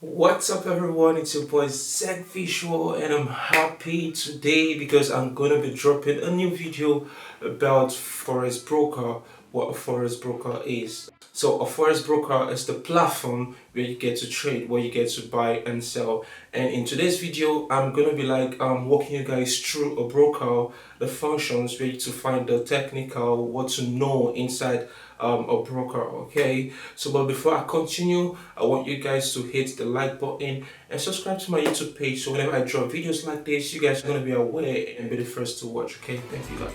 What's up everyone, it's your boy Z Visual and I'm happy today because I'm gonna be dropping a new video about forex broker, what a forex broker is. So a forex broker is the platform where you get to trade, where you get to buy and sell. And in today's video, I'm gonna be walking you guys through a broker, the functions, where you to find the technical, what to know inside a broker. Okay, so but before I continue, I want you guys to hit the like button and subscribe to my YouTube page, so whenever I drop videos like this, you guys are going to be aware and be the first to watch. Okay, thank you guys.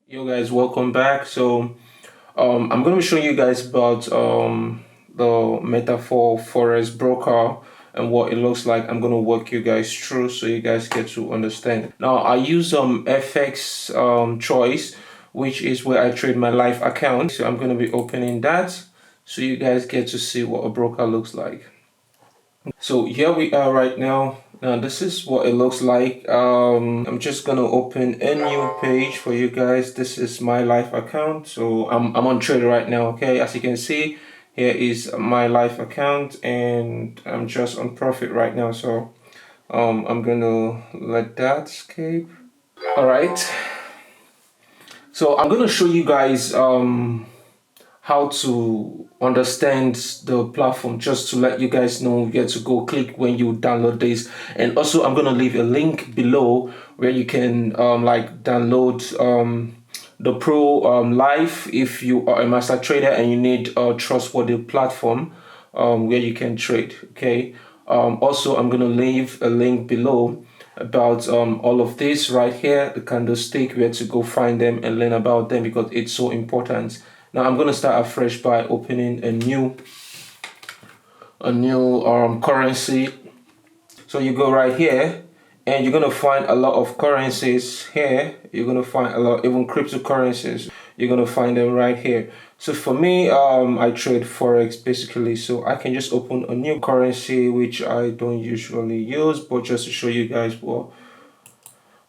Yo guys, welcome back. So I'm going to be showing you guys about the metaphor forex broker and what it looks like. I'm going to walk you guys through so you guys get to understand. Now I use FX choice, which is where I trade my live account. So I'm going to be opening that so you guys get to see what a broker looks like. So here we are right now. Now this is what it looks like. I'm just gonna open a new page for you guys. This is my live account. So I'm on trade right now. Okay, as you can see, here is my live account and I'm just on profit right now. So I'm gonna let that escape. All right. So I'm gonna show you guys how to understand the platform, just to let you guys know where to go click when you download this. And also I'm gonna leave a link below where you can download the pro live if you are a master trader and you need a trustworthy platform where you can trade. Okay, also I'm gonna leave a link below about all of this right here, the candlestick, where to go find them and learn about them because it's so important. Now I'm going to start afresh by opening a new currency. So you go right here and you're going to find a lot of currencies here. You're going to find a lot, even cryptocurrencies. You're going to find them right here. So for me, I trade forex basically, so I can just open a new currency which I don't usually use, but just to show you guys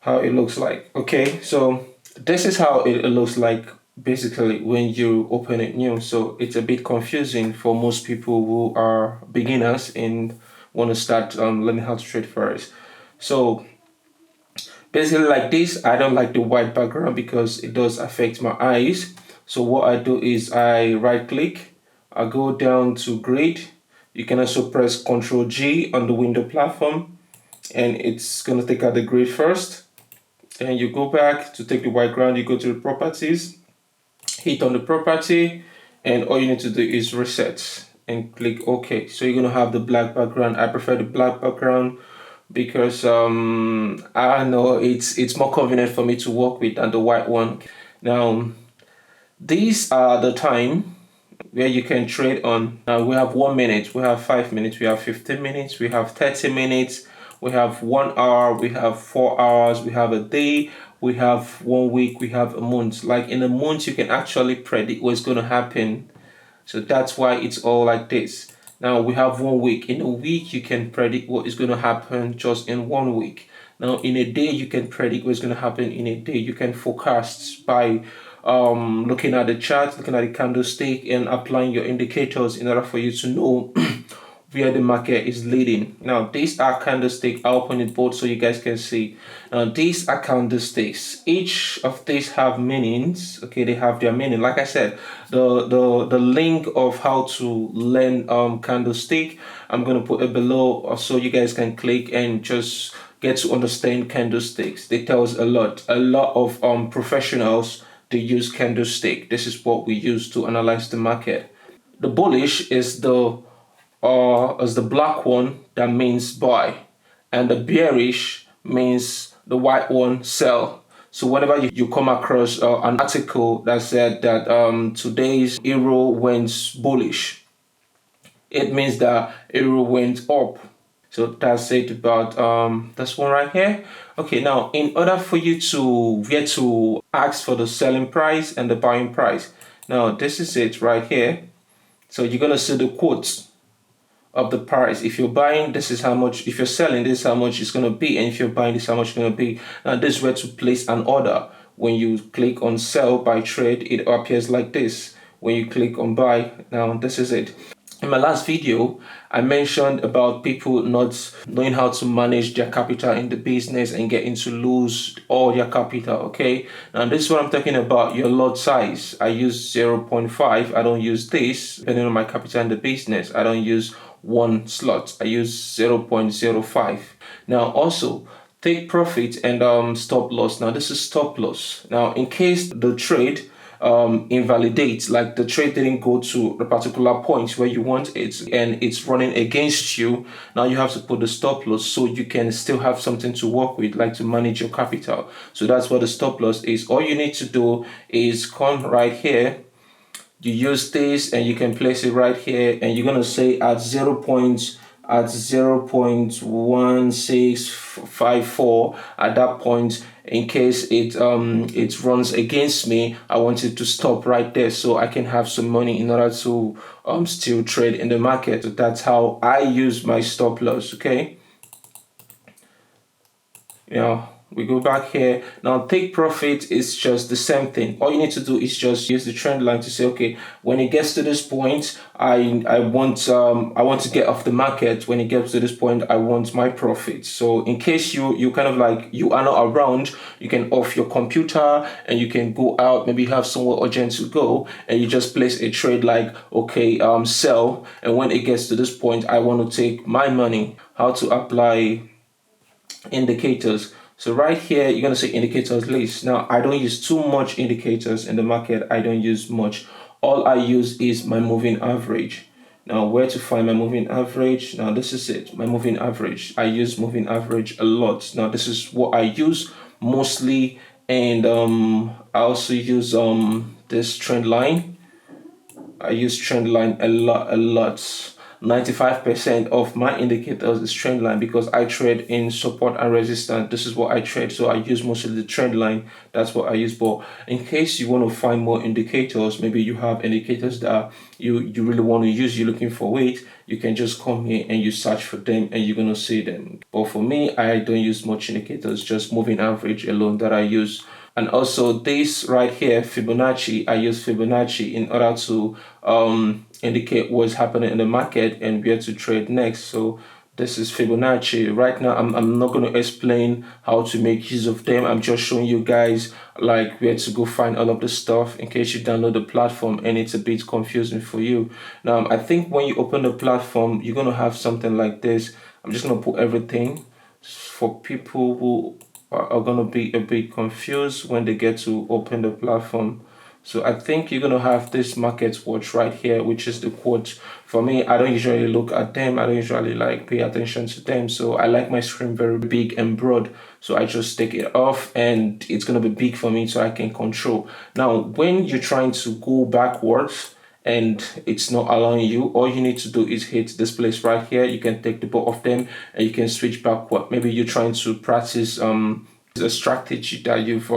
how it looks like. Okay, so this is how it looks like basically when you open it new. So it's a bit confusing for most people who are beginners and want to start learning how to trade forex. So basically like this, I don't like the white background because it does affect my eyes. So what I do is I right click, I go down to grid. You can also press Ctrl G on the window platform and it's going to take out the grid first. And you go back to take the white ground, you go to the properties, hit on the property, and all you need to do is reset and click OK. So you're going to have the black background. I prefer the black background because I know it's more convenient for me to work with than the white one. Now these are the time where you can trade on. Now we have 1 minute, we have 5 minutes, we have 15 minutes, we have 30 minutes, we have 1 hour, we have 4 hours, we have a day, we have 1 week, we have a month. Like in a month, you can actually predict what's going to happen. So that's why it's all like this. Now we have 1 week. In a week, you can predict what is going to happen just in 1 week. Now in a day, you can predict what's going to happen in a day. You can forecast by looking at the chart, looking at the candlestick, and applying your indicators in order for you to know where the market is leading. Now these are candlesticks. I'll open it both so you guys can see. Now these are candlesticks. Each of these have meanings. Okay, they have their meaning. Like I said, the link of how to learn candlestick, I'm gonna put it below so you guys can click and just get to understand candlesticks. They tell us a lot. A lot of professionals, they use candlestick. This is what we use to analyze the market. The bullish is the black one, that means buy, and the bearish means the white one, sell. So whenever you come across an article that said that today's euro went bullish, it means that euro went up. So that's it about this one right here. Okay, now in order for you to get to ask for the selling price and the buying price, now this is it right here. So you're gonna see the quotes of the price. If you're buying, this is how much. If you're selling, this is how much it's going to be. And if you're buying, this is how much it's going to be. Now this is where to place an order. When you click on sell by trade, it appears like this. When you click on buy, now this is it. In my last video, I mentioned about people not knowing how to manage their capital in the business and getting to lose all their capital, okay? Now this is what I'm talking about, your lot size. I use 0.5, I don't use this, depending on my capital in the business. I don't use one slot, I use 0.05. Now also, take profit and stop loss. Now this is stop loss. Now in case the trade invalidates, like the trade didn't go to the particular point where you want it and it's running against you, now you have to put the stop loss so you can still have something to work with, like to manage your capital. So that's what the stop loss is. All you need to do is come right here, you use this and you can place it right here, and you're going to say at 0.1654, at that point, in case it runs against me, I want it to stop right there so I can have some money in order to still trade in the market. So that's how I use my stop loss, okay? We go back here. Now take profit is just the same thing. All you need to do is just use the trend line to say, okay, when it gets to this point, I want to get off the market. When it gets to this point, I want my profit. So in case you kind of like you are not around, you can off your computer and you can go out, maybe you have somewhere urgent to go, and you just place a trade like, okay, sell, and when it gets to this point, I want to take my money. How to apply indicators. So right here, you're going to say indicators list. Now, I don't use too much indicators in the market. I don't use much. All I use is my moving average. Now, where to find my moving average? Now, this is it, my moving average. I use moving average a lot. Now, this is what I use mostly. And I also use this trend line. I use trend line a lot. 95% of my indicators is trend line because I trade in support and resistance. This is what I trade, so I use mostly the trend line. That's what I use. But in case you want to find more indicators, maybe you have indicators that you really want to use, you're looking for weight, you can just come here and you search for them and you're going to see them. But for me, I don't use much indicators, just moving average alone that I use. And also this right here, Fibonacci, I use Fibonacci in order to indicate what's happening in the market and where to trade next. So this is Fibonacci. Right now, I'm not going to explain how to make use of them. I'm just showing you guys like where to go find all of the stuff in case you download the platform and it's a bit confusing for you. Now, I think when you open the platform, you're going to have something like this. I'm just going to put everything for people who are going to be a bit confused when they get to open the platform. So I think you're going to have this market watch right here, which is the quote. For me, I don't usually look at them. I don't usually like pay attention to them. So I like my screen very big and broad. So I just take it off and it's going to be big for me so I can control. Now, when you're trying to go backwards and it's not allowing you, all you need to do is hit this place right here. You can take the both of them and you can switch backward. Maybe you're trying to practice a strategy that you've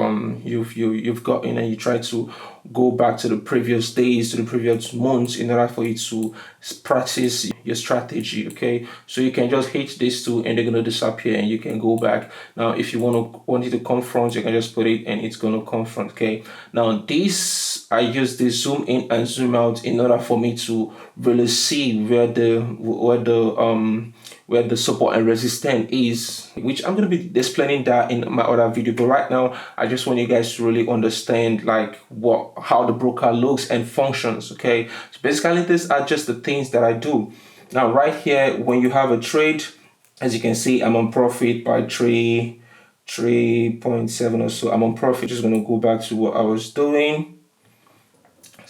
gotten and you try to go back to the previous days, to the previous months in order for you to practice your strategy, okay? So you can just hit these two and they're going to disappear and you can go back. Now, if you want it to confront, you can just put it and it's going to confront, okay? Now, this, I use this zoom in and zoom out in order for me to really see where the support and resistance is, which I'm going to be explaining that in my other video. But right now, I just want you guys to really understand like how the broker looks and functions, okay? So basically, these are just the things that I do. Now, right here, when you have a trade, as you can see, I'm on profit by 3.7 or so. I'm on profit. Just going to go back to what I was doing.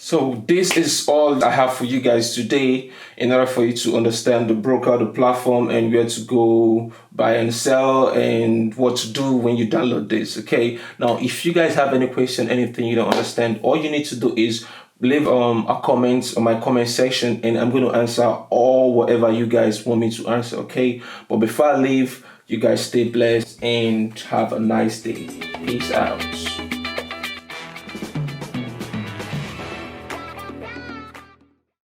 So this is all I have for you guys today in order for you to understand the broker, the platform, and where to go buy and sell and what to do when you download this, okay? Now, if you guys have any question, anything you don't understand, all you need to do is leave a comment on my comment section and I'm going to answer all whatever you guys want me to answer, okay? But before I leave, you guys stay blessed and have a nice day. Peace out.